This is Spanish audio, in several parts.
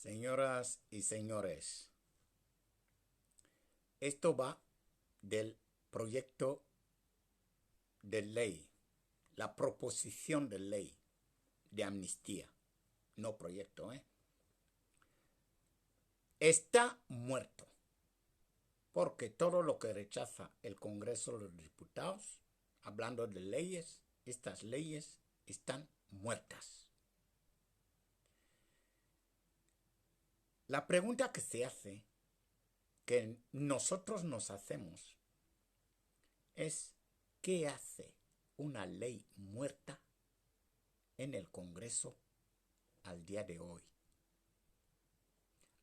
Señoras y señores, esto va del proyecto de ley, la proposición de ley de amnistía, no proyecto, Está muerto, porque todo lo que rechaza el Congreso de los Diputados, hablando de leyes, estas leyes están muertas. La pregunta que se hace, que nosotros nos hacemos, es ¿qué hace una ley muerta en el Congreso al día de hoy?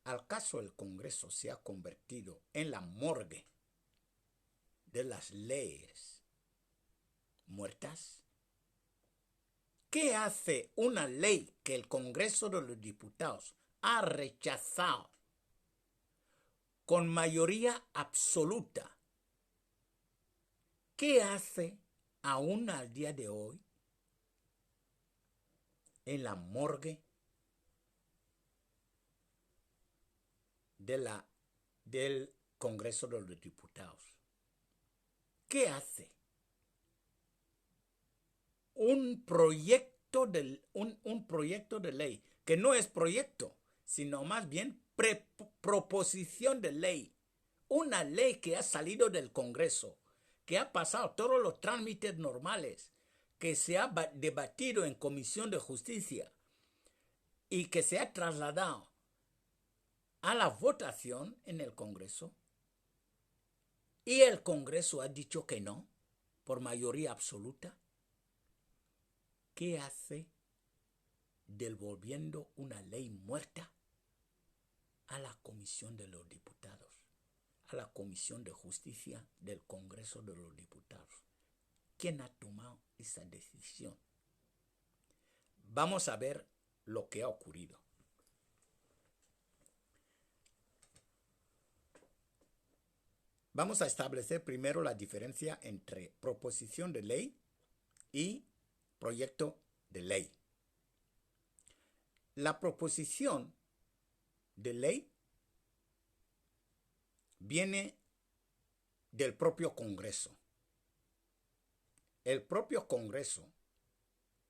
¿Al caso el Congreso se ha convertido en la morgue de las leyes muertas? ¿Qué hace una ley que el Congreso de los Diputados ha rechazado con mayoría absoluta? ¿Qué hace aún al día de hoy en la morgue del Congreso de los Diputados? ¿Qué hace? Un proyecto de ley, que no es proyecto, sino más bien proposición de ley. Una ley que ha salido del Congreso, que ha pasado todos los trámites normales, que se ha debatido en Comisión de Justicia y que se ha trasladado a la votación en el Congreso. Y el Congreso ha dicho que no, por mayoría absoluta. ¿Qué hace devolviendo una ley muerta a la Comisión de los Diputados, a la Comisión de Justicia del Congreso de los Diputados? ¿Quién ha tomado esa decisión? Vamos a ver lo que ha ocurrido. Vamos a establecer primero la diferencia entre proposición de ley y proyecto de ley. La proposición de ley viene del propio Congreso. El propio Congreso,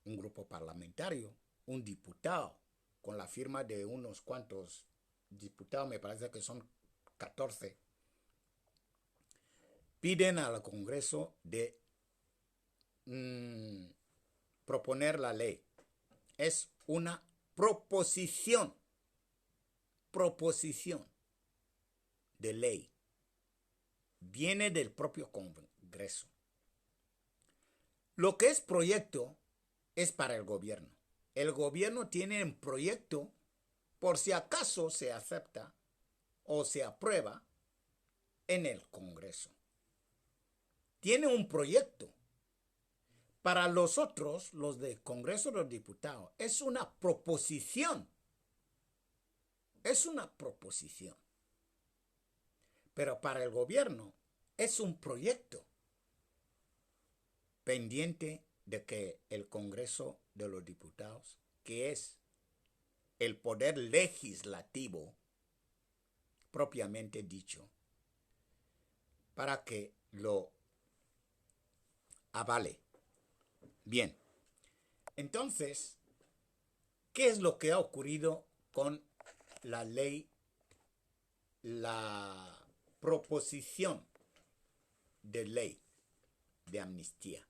un grupo parlamentario, un diputado, con la firma de unos cuantos diputados, me parece que son 14, piden al Congreso de proponer la ley. Es una proposición de ley. Viene del propio Congreso. Lo que es proyecto es para el gobierno. El gobierno tiene un proyecto por si acaso se acepta o se aprueba en el Congreso. Tiene un proyecto. Para los otros, los del Congreso de los Diputados, es una proposición. Es una proposición. Pero para el gobierno es un proyecto pendiente de que el Congreso de los Diputados, que es el poder legislativo propiamente dicho, para que lo avale. Bien, entonces, ¿qué es lo que ha ocurrido con la ley, la proposición de ley de amnistía?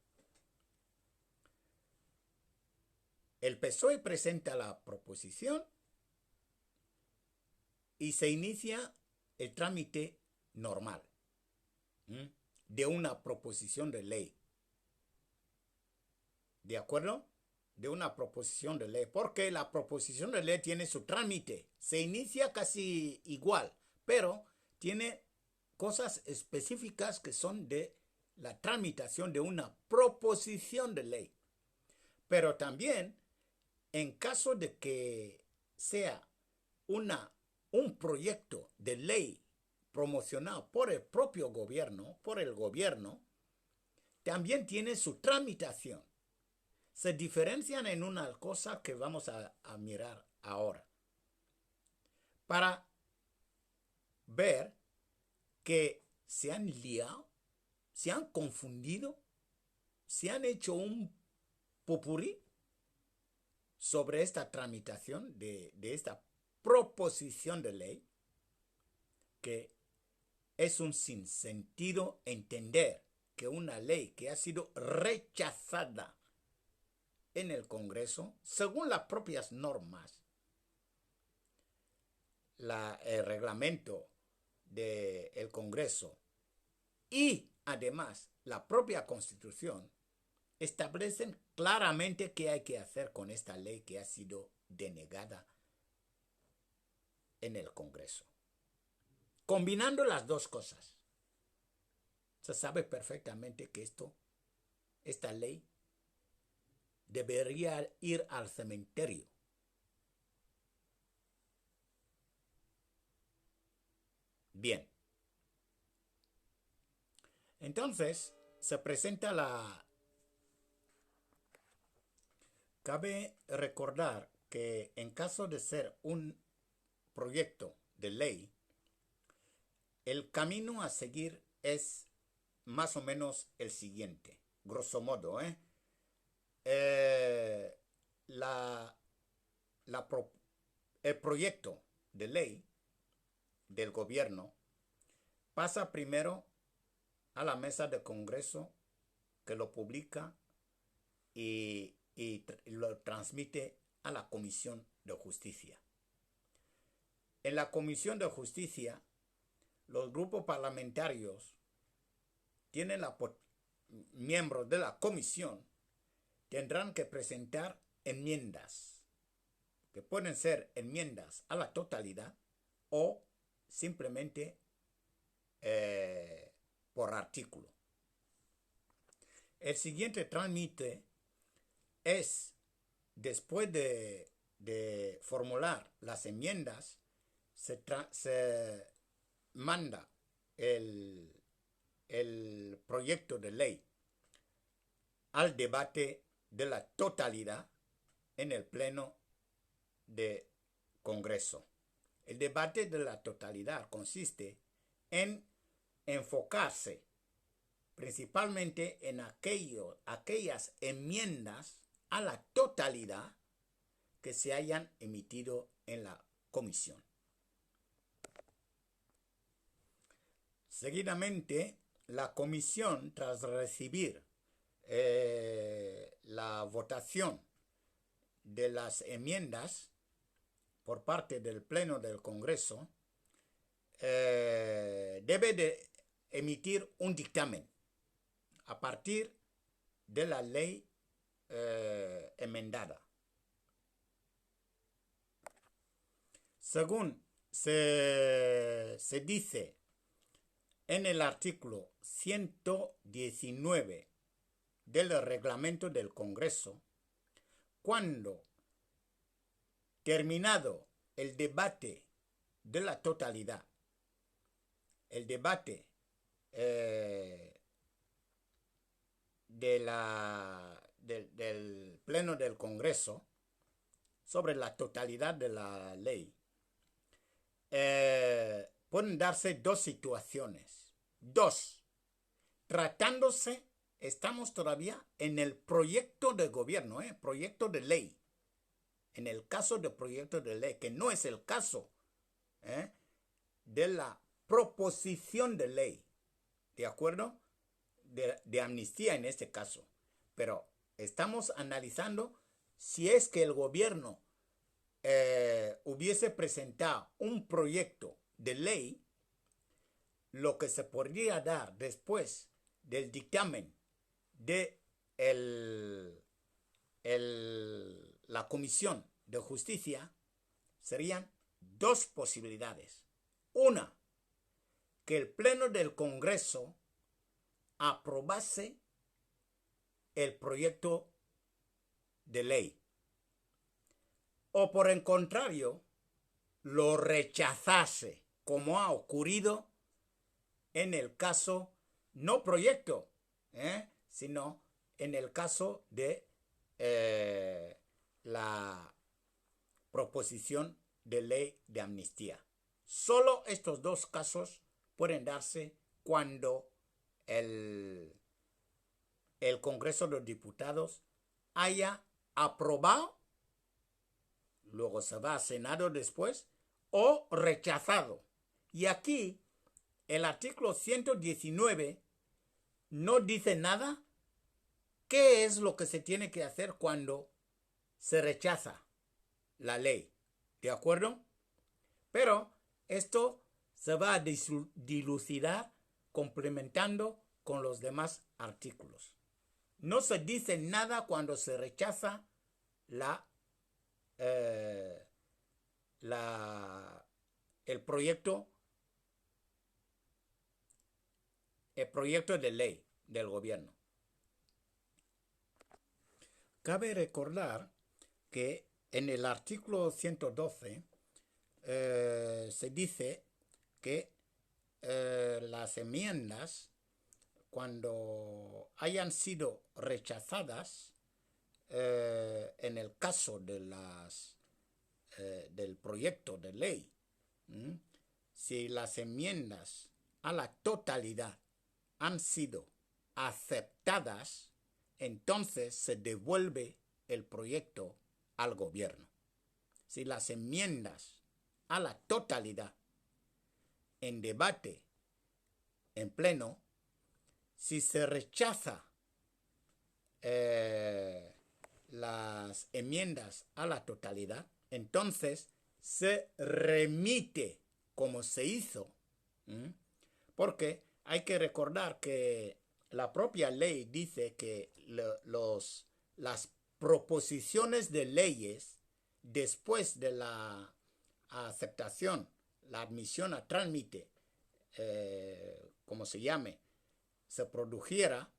El PSOE presenta la proposición y se inicia el trámite normal de una proposición de ley. ¿De acuerdo? De una proposición de ley, porque la proposición de ley tiene su trámite, se inicia casi igual, pero tiene cosas específicas que son de la tramitación de una proposición de ley. Pero también, en caso de que sea un proyecto de ley promocionado por el propio gobierno, por el gobierno, también tiene su tramitación. Se diferencian en una cosa que vamos a mirar ahora. para ver que se han liado, se han confundido, se han hecho un popurrí sobre esta tramitación de esta proposición de ley, que es un sinsentido entender que una ley que ha sido rechazada en el según las propias normas, el reglamento del Congreso y además la propia Constitución, establecen claramente qué hay que hacer con esta ley que ha sido denegada en el Congreso. Combinando las dos cosas, se sabe perfectamente que esta ley debería ir al cementerio. Bien. Entonces, se presenta Cabe recordar que en caso de ser un proyecto de ley, el camino a seguir es más o menos el siguiente, grosso modo. El proyecto de ley del gobierno pasa primero a la mesa de Congreso, que lo publica y lo transmite a la Comisión de Justicia. En la Comisión de Justicia, los grupos parlamentarios miembros de la comisión tendrán que presentar enmiendas, que pueden ser enmiendas a la totalidad o simplemente por artículo. El siguiente trámite es, después de formular las enmiendas, se manda el proyecto de ley al debate de la totalidad en el Pleno de Congreso. El debate de la totalidad consiste en enfocarse principalmente en aquellas enmiendas a la totalidad que se hayan emitido en la comisión. Seguidamente, la comisión, tras recibir la votación de las enmiendas por parte del Pleno del Congreso, debe de emitir un dictamen a partir de la ley enmendada. Según se dice en el artículo 119 del reglamento del Congreso, cuando terminado el debate de la totalidad, el debate del Pleno del Congreso sobre la totalidad de la ley, pueden darse dos situaciones. Tratándose, estamos todavía en el proyecto de gobierno, proyecto de ley. En el caso de proyecto de ley, que no es el caso de la proposición de ley, ¿de acuerdo? De amnistía en este caso. Pero estamos analizando si es que el gobierno hubiese presentado un proyecto de ley, lo que se podría dar después del dictamen de la Comisión de Justicia serían dos posibilidades. Una, que el Pleno del Congreso aprobase el proyecto de ley, o por el contrario, lo rechazase, como ha ocurrido en el caso, no proyecto, sino en el caso de la proposición de ley de amnistía. Solo estos dos casos pueden darse cuando el Congreso de los Diputados haya aprobado, luego se va al Senado después, o rechazado. Y aquí el artículo 119 no dice nada qué es lo que se tiene que hacer cuando se rechaza la ley. ¿De acuerdo? Pero esto se va a dilucidar complementando con los demás artículos. No se dice nada cuando se rechaza el proyecto de ley del gobierno. Cabe recordar que en el artículo 112 se dice que las enmiendas, cuando hayan sido rechazadas, en el caso de del proyecto de ley, si las enmiendas a la totalidad han sido aceptadas, entonces se devuelve el proyecto al gobierno. Si las enmiendas a la totalidad en debate en pleno, si se rechaza las enmiendas a la totalidad, entonces se remite como se hizo, porque hay que recordar que la propia ley dice que las proposiciones de leyes, después de la aceptación, la admisión a trámite, como se llame, se produjera,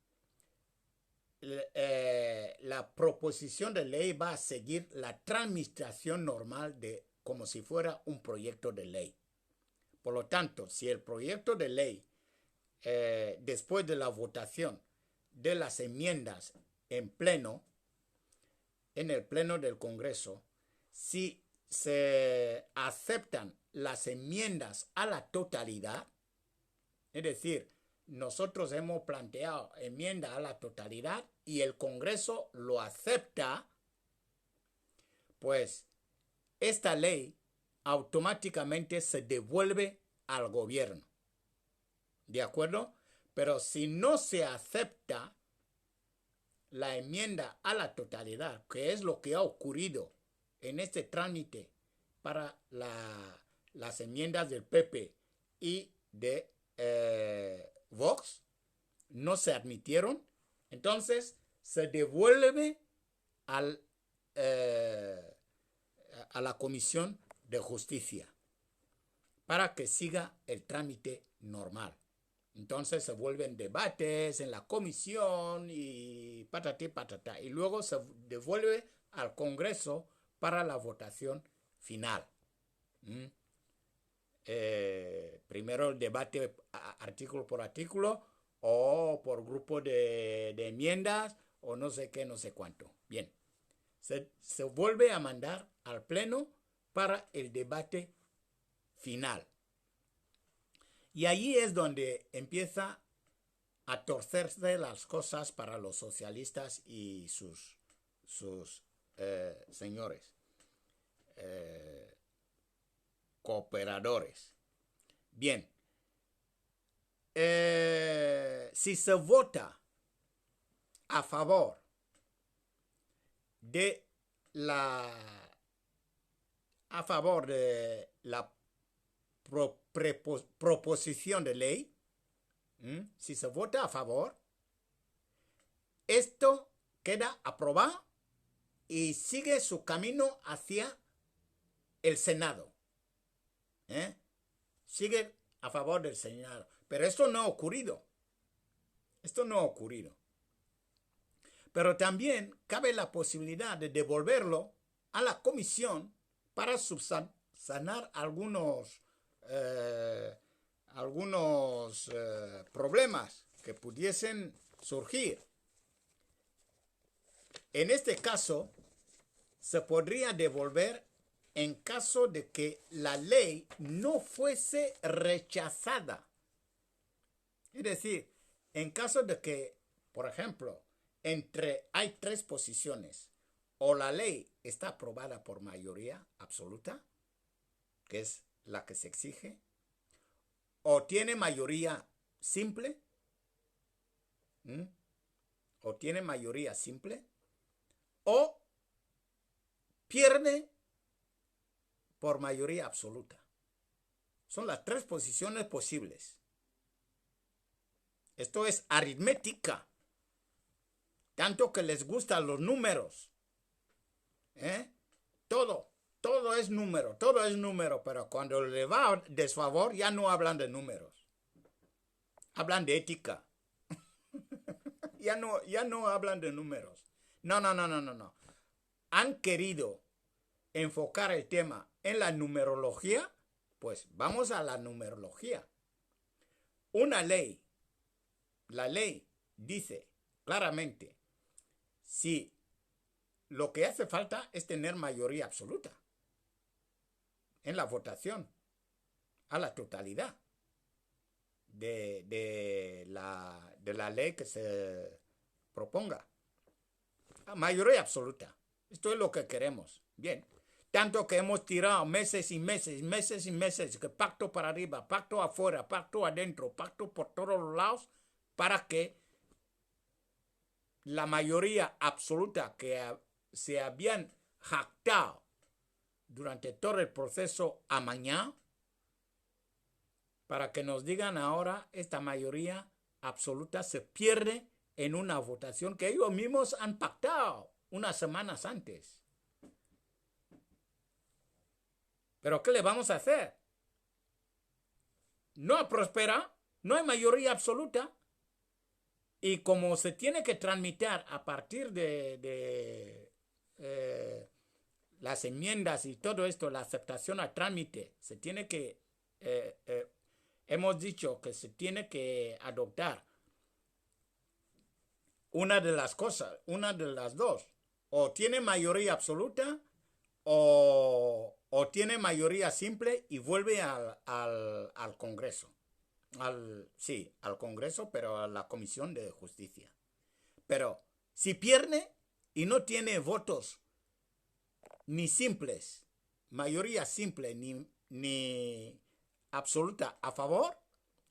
la proposición de ley va a seguir la tramitación normal como si fuera un proyecto de ley. Por lo tanto, si el proyecto de ley, después de la votación de las enmiendas en el pleno del Congreso, si se aceptan las enmiendas a la totalidad, es decir, nosotros hemos planteado enmienda a la totalidad y el Congreso lo acepta, pues esta ley automáticamente se devuelve al gobierno. ¿De acuerdo? Pero si no se acepta la enmienda a la totalidad, que es lo que ha ocurrido en este trámite para las enmiendas del PP y de Vox, no se admitieron, entonces se devuelve a la Comisión de Justicia para que siga el trámite normal. Entonces se vuelven debates en la comisión y patatí patatá, y luego se devuelve al Congreso para la votación final. Primero el debate artículo por artículo o por grupo de enmiendas o no sé qué, no sé cuánto. Bien, se vuelve a mandar al pleno para el debate final. Y allí es donde empieza a torcerse las cosas para los socialistas y sus señores cooperadores. Bien, si se vota a favor de la proposición de ley, si se vota a favor, esto queda aprobado y sigue su camino hacia el Senado. Sigue a favor del Senado. Pero esto no ha ocurrido. Pero también cabe la posibilidad de devolverlo a la comisión para subsanar algunos problemas que pudiesen surgir. En este caso, se podría devolver en caso de que la ley no fuese rechazada. Es decir, en caso de que, por ejemplo, hay tres posiciones, o la ley está aprobada por mayoría absoluta, que es la que se exige, o tiene mayoría simple, o tiene mayoría simple, o pierde por mayoría absoluta. Son las tres posiciones posibles. Esto es aritmética. Tanto que les gustan los números. Todo es número, pero cuando le va a desfavor ya no hablan de números. Hablan de ética. ya no hablan de números. No. Han querido enfocar el tema en la numerología, pues vamos a la numerología. La ley dice claramente, si lo que hace falta es tener mayoría absoluta en la votación a la totalidad de la ley que se proponga. Mayoría absoluta. Esto es lo que queremos. Bien. Tanto que hemos tirado meses y meses, que pacto para arriba, pacto afuera, pacto adentro, pacto por todos los lados, para que la mayoría absoluta que se habían jactado durante todo el proceso amañado, para que nos digan ahora esta mayoría absoluta se pierde en una votación que ellos mismos han pactado unas semanas antes. ¿Pero qué le vamos a hacer? No prospera, no hay mayoría absoluta. Y como se tiene que transmitir a partir de las enmiendas y todo esto, la aceptación al trámite, se tiene que, hemos dicho que se tiene que adoptar una de las cosas, una de las dos. O tiene mayoría absoluta o tiene mayoría simple y vuelve al Congreso. Al Congreso, pero a la Comisión de Justicia. Pero si pierde y no tiene votos ni simples, mayoría simple ni absoluta a favor,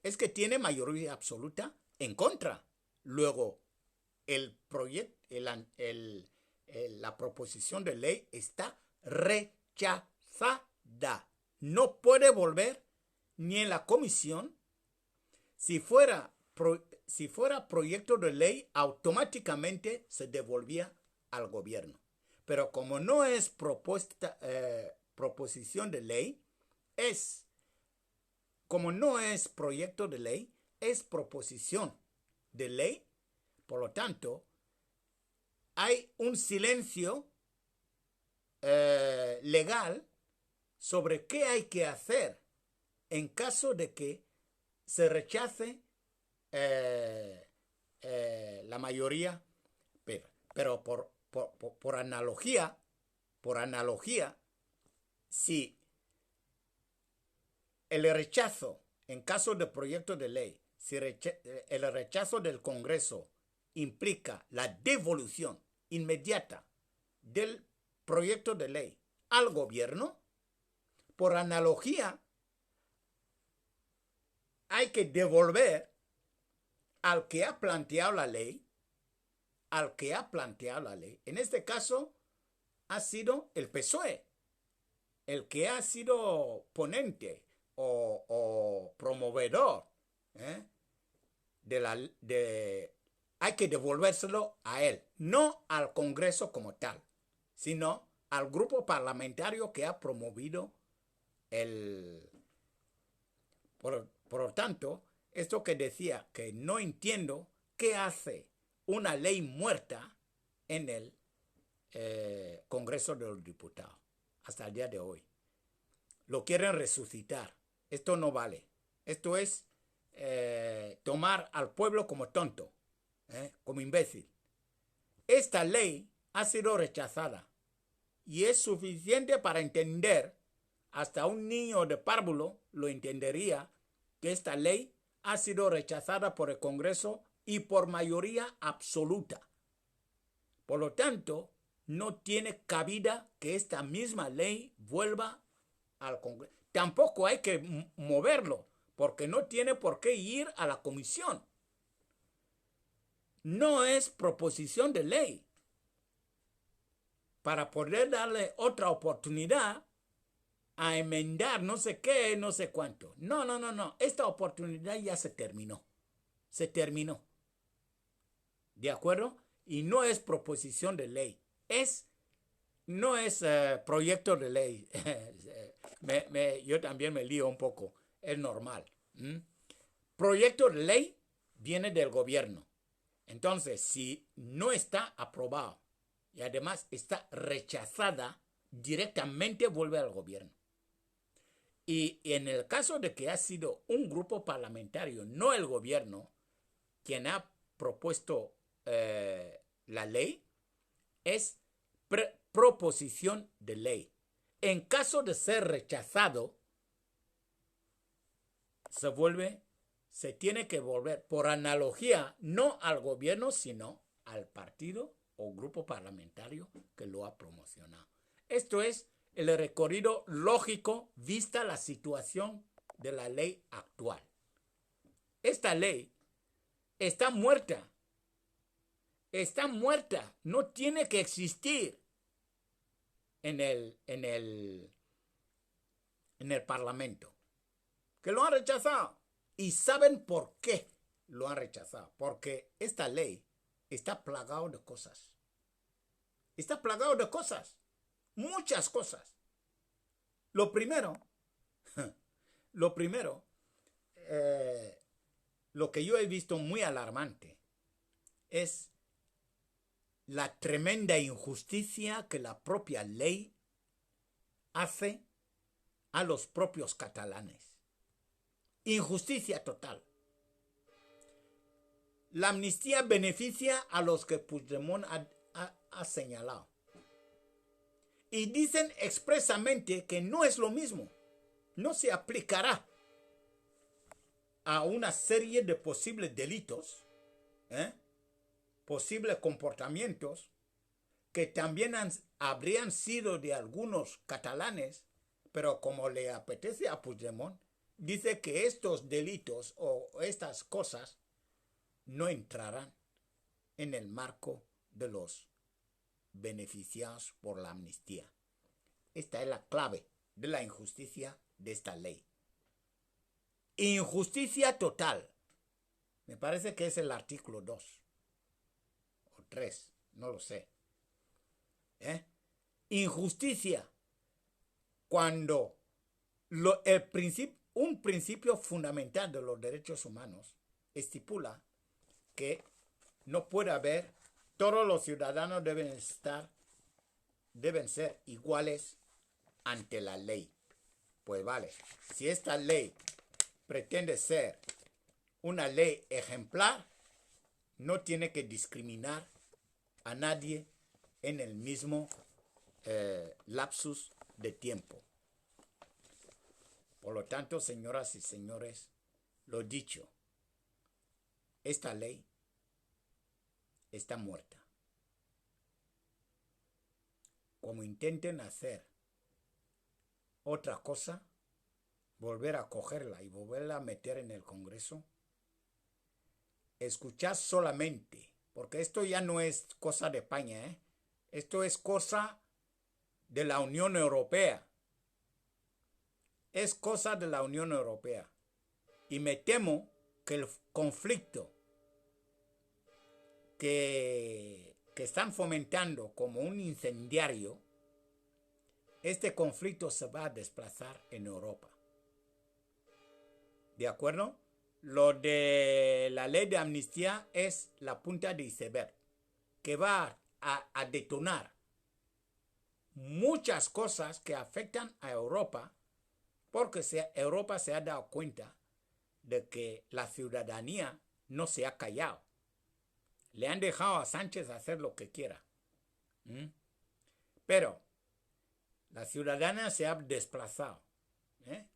es que tiene mayoría absoluta en contra. Luego, la proposición de ley está rechazada. No puede volver ni en la comisión. Si fuera proyecto de ley, automáticamente se devolvía al gobierno. Pero como no es proposición de ley, como no es proyecto de ley, es proposición de ley. Por lo tanto, hay un silencio legal sobre qué hay que hacer en caso de que se rechace la mayoría, pero por analogía, si el rechazo en caso de proyecto de ley, si el rechazo del Congreso implica la devolución inmediata del proyecto de ley al gobierno, por analogía, hay que devolver al que ha planteado la ley, En este caso, ha sido el PSOE, el que ha sido ponente o promovedor hay que devolvérselo a él, no al Congreso como tal, sino al grupo parlamentario que ha promovido Por lo tanto, esto que decía que no entiendo qué hace una ley muerta en el Congreso de los Diputados hasta el día de hoy. Lo quieren resucitar. Esto no vale. Esto es tomar al pueblo como tonto, como imbécil. Esta ley ha sido rechazada y es suficiente para entender, hasta un niño de párvulo lo entendería, que esta ley ha sido rechazada por el Congreso y por mayoría absoluta. Por lo tanto, no tiene cabida que esta misma ley vuelva al Congreso. Tampoco hay que moverlo, porque no tiene por qué ir a la comisión. No es proposición de ley. Para poder darle otra oportunidad a enmendar no sé qué, no sé cuánto. No. Esta oportunidad ya se terminó. Se terminó. ¿De acuerdo? Y no es proposición de ley. No es proyecto de ley. Yo también me lío un poco. Es normal. Proyecto de ley viene del gobierno. Entonces, si no está aprobado y además está rechazada, directamente vuelve al gobierno. Y en el caso de que ha sido un grupo parlamentario, no el gobierno, quien ha propuesto la ley, es proposición de ley. En caso de ser rechazado, se tiene que volver, por analogía, no al gobierno, sino al partido o grupo parlamentario que lo ha promocionado. Esto es el recorrido lógico vista la situación de la ley actual. Esta ley está muerta. Está muerta. No tiene que existir en el Parlamento. Que lo han rechazado. ¿Y saben por qué lo han rechazado? Porque esta ley está plagado de cosas. Está plagado de cosas. Muchas cosas. Lo primero, lo que yo he visto muy alarmante es la tremenda injusticia que la propia ley hace a los propios catalanes. Injusticia total. La amnistía beneficia a los que Puigdemont ha señalado. Y dicen expresamente que no es lo mismo. No se aplicará a una serie de posibles delitos, posibles comportamientos que también habrían sido de algunos catalanes, pero como le apetece a Puigdemont, dice que estos delitos o estas cosas no entrarán en el marco de los beneficiados por la amnistía. Esta es la clave de la injusticia de esta ley. Injusticia total. Me parece que es el artículo 2 o 3, no lo sé. Injusticia cuando un principio fundamental de los derechos humanos estipula que no puede haber, todos los ciudadanos deben ser iguales ante la ley. Pues vale, si esta ley pretende ser una ley ejemplar, no tiene que discriminar a nadie en el mismo lapsus de tiempo. Por lo tanto, señoras y señores, lo dicho, esta ley está muerta. Como intenten hacer otra cosa, volver a cogerla y volverla a meter en el Congreso, escuchad solamente, porque esto ya no es cosa de España, esto es cosa de la Unión Europea. Es cosa de la Unión Europea. Y me temo que el conflicto que están fomentando como un incendiario, este conflicto se va a desplazar en Europa. ¿De acuerdo? Lo de la ley de amnistía es la punta de iceberg, que va a detonar muchas cosas que afectan a Europa, porque Europa se ha dado cuenta de que la ciudadanía no se ha callado. Le han dejado a Sánchez hacer lo que quiera. Pero La ciudadana se ha desplazado.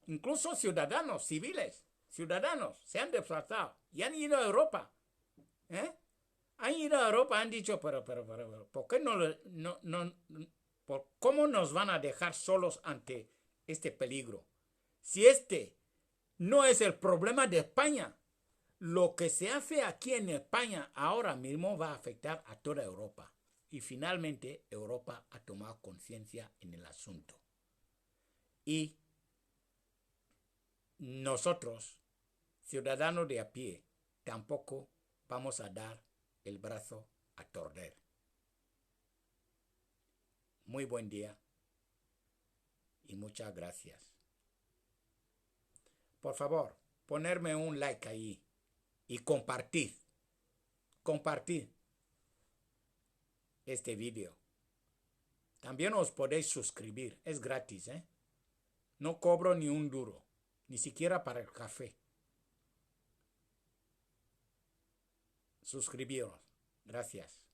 Incluso ciudadanos civiles, ciudadanos se han desplazado y han ido a Europa. Han ido a Europa, han dicho, pero, ¿por qué ¿cómo nos van a dejar solos ante este peligro? Si este no es el problema de España, lo que se hace aquí en España ahora mismo va a afectar a toda Europa. Y finalmente Europa ha tomado conciencia en el asunto. Y nosotros, ciudadanos de a pie, tampoco vamos a dar el brazo a torcer. Muy buen día y muchas gracias. Por favor, ponerme un like ahí y compartir este video. También os podéis suscribir, es gratis, No cobro ni un duro, ni siquiera para el café. Suscribiros. Gracias.